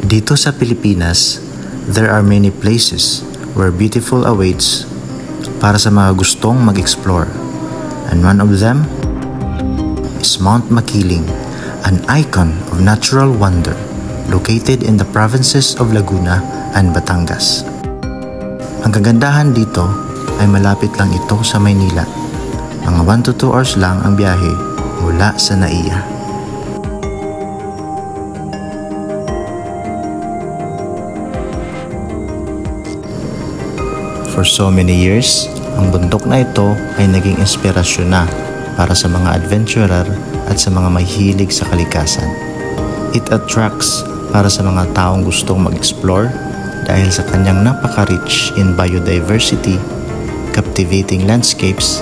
Dito sa Pilipinas, there are many places where beautiful awaits para sa mga gustong mag-explore. And one of them is Mount Makiling, an icon of natural wonder located in the provinces of Laguna and Batangas. Ang kagandahan dito ay malapit lang ito sa Maynila. Mga 1 to 2 hours lang ang biyahe mula sa NAIA. For so many years, ang bundok na ito ay naging inspirasyon na para sa mga adventurer at sa mga mahilig sa kalikasan. It attracts para sa mga taong gustong mag-explore dahil sa kanyang napaka-rich in biodiversity, captivating landscapes,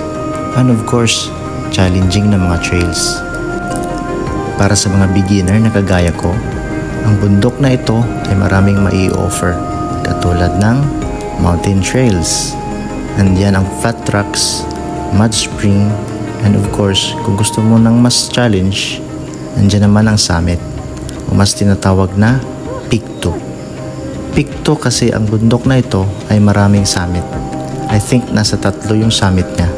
and of course, challenging na mga trails. Para sa mga beginner na kagaya ko, ang bundok na ito ay maraming mai-offer katulad ng mountain trails, nandiyan ang fat tracks, mud spring, and of course, kung gusto mo ng mas challenge, nandiyan naman ang summit, o mas tinatawag na Peak 2. Peak 2 kasi ang bundok na ito ay maraming summit. I think nasa 3 yung summit niya.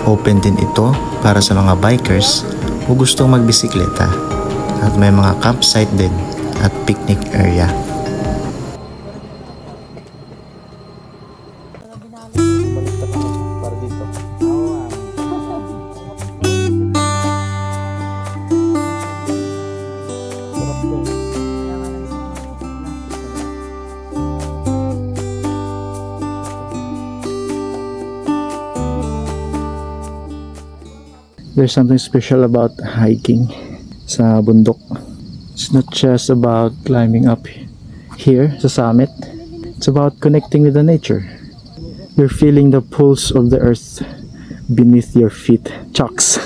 Open din ito para sa mga bikers o gustong magbisikleta, at may mga campsite din at picnic area. There's something special about hiking sa bundok. It's not just about climbing up here sa summit. It's about connecting with the nature. You're feeling the pulse of the earth beneath your feet. Chucks.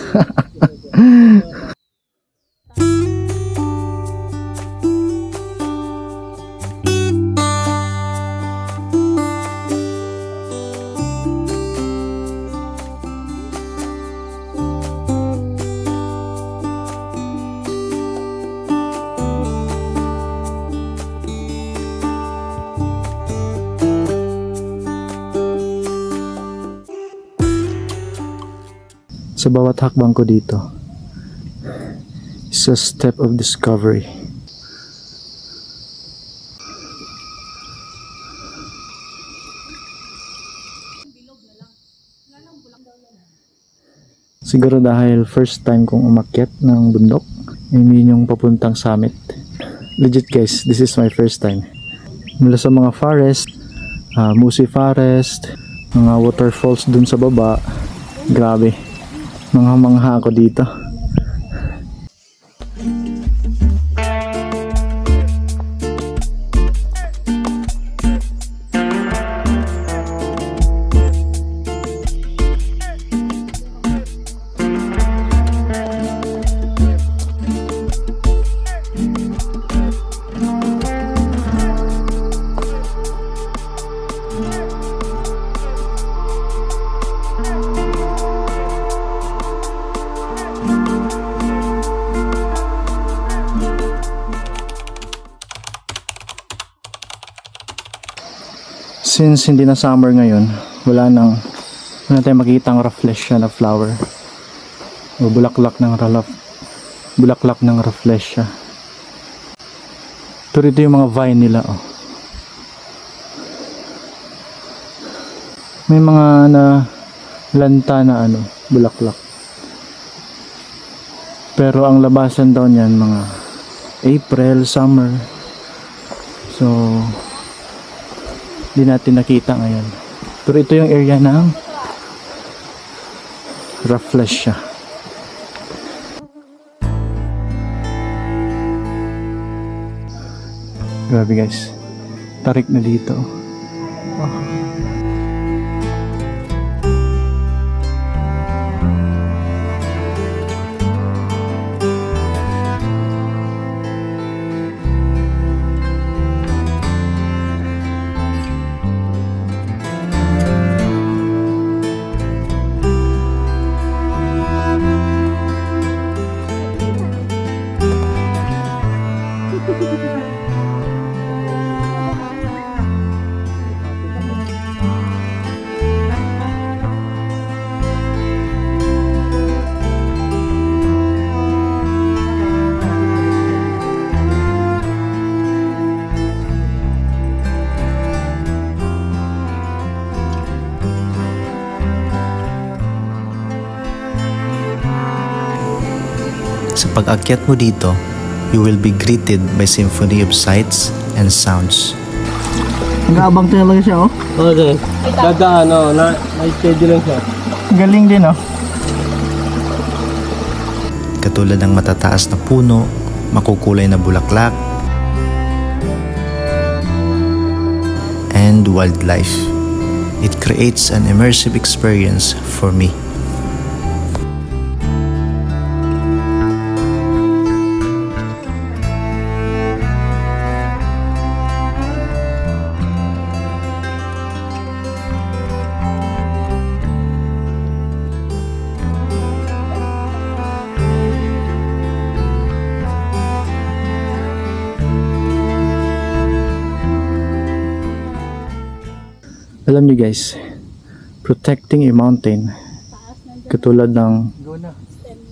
Sa bawat hakbang ko dito, it's a step of discovery. Siguro dahil first time kong umakyat ng bundok, I mean yung papuntang summit. Legit guys, this is my first time. Mula sa mga forest, Musi Forest, mga waterfalls dun sa baba, grabe. Mangha ako dito. Since hindi na summer ngayon, wala tayong makikitang rafflesia na flower o bulaklak ng rafflesia. Pero ito yung mga vine nila, oh. May mga lanta na bulaklak. Pero ang labasan daw niyan mga April, summer. So hindi natin nakita ngayon. Pero ito yung area ng rafflesia. Grabe guys, tarik na dito. Oh. Sa pag-akyat mo dito, you will be greeted by symphony of sights and sounds. Nag-aabang talaga siya, oh. Okay. Dadaan, na-schedule lang siya. Galing din, oh. Katulad ng matataas na puno, makukulay na bulaklak, and wildlife. It creates an immersive experience for me. Alam niyo guys, protecting a mountain katulad ng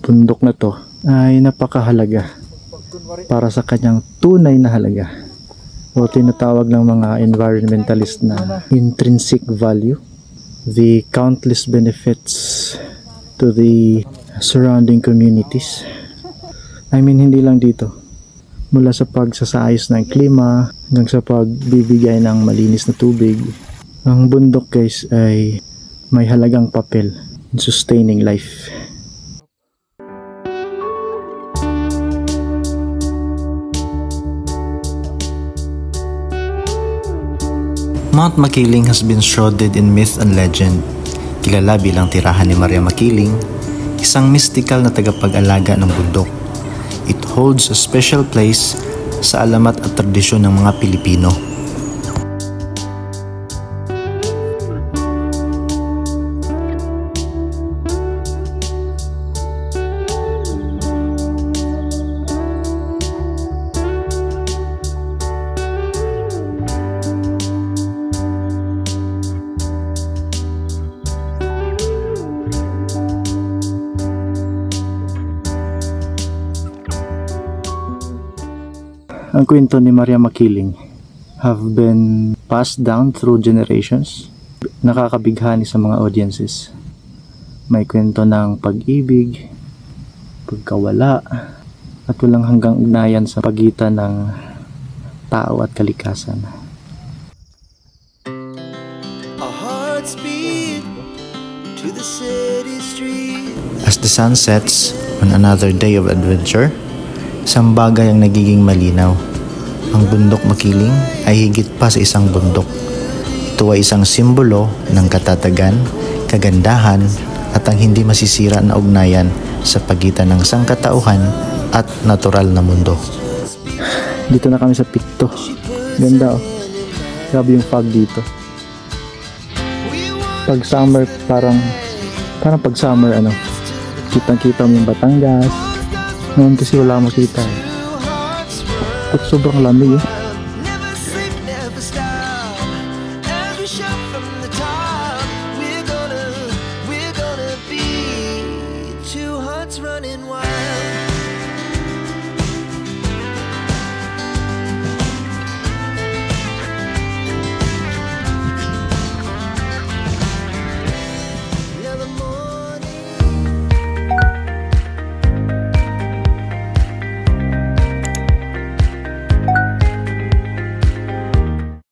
bundok na to ay napakahalaga para sa kanyang tunay na halaga o tinatawag ng mga environmentalist na intrinsic value, the countless benefits to the surrounding communities. I mean, hindi lang dito, mula sa pagsasaayos ng klima hanggang sa pagbibigay ng malinis na tubig. Ang bundok guys ay may halagang papel in sustaining life. Mount Makiling has been shrouded in myth and legend. Kilala bilang tirahan ni Maria Makiling, isang mystical na tagapag-alaga ng bundok. It holds a special place sa alamat at tradisyon ng mga Pilipino. Ang kwento ni Maria Makiling have been passed down through generations. Nakakabighani sa mga audiences. May kwento ng pag-ibig, pagkawala, at walang hanggang ugnayan sa pagitan ng tao at kalikasan. As the sun sets on another day of adventure, isang bagay ang nagiging malinaw. Ang bundok Makiling ay higit pa sa isang bundok. Ito ay isang simbolo ng katatagan, kagandahan, at ang hindi masisira na ugnayan sa pagitan ng sangkatauhan at natural na mundo. Dito na kami sa Picto. Ganda, oh. Grabe yung fog dito. Pag summer, parang pag summer, kitang-kita mo yung Batangas. Ngayon kasi wala makita, eh. At sobrang lamig, eh.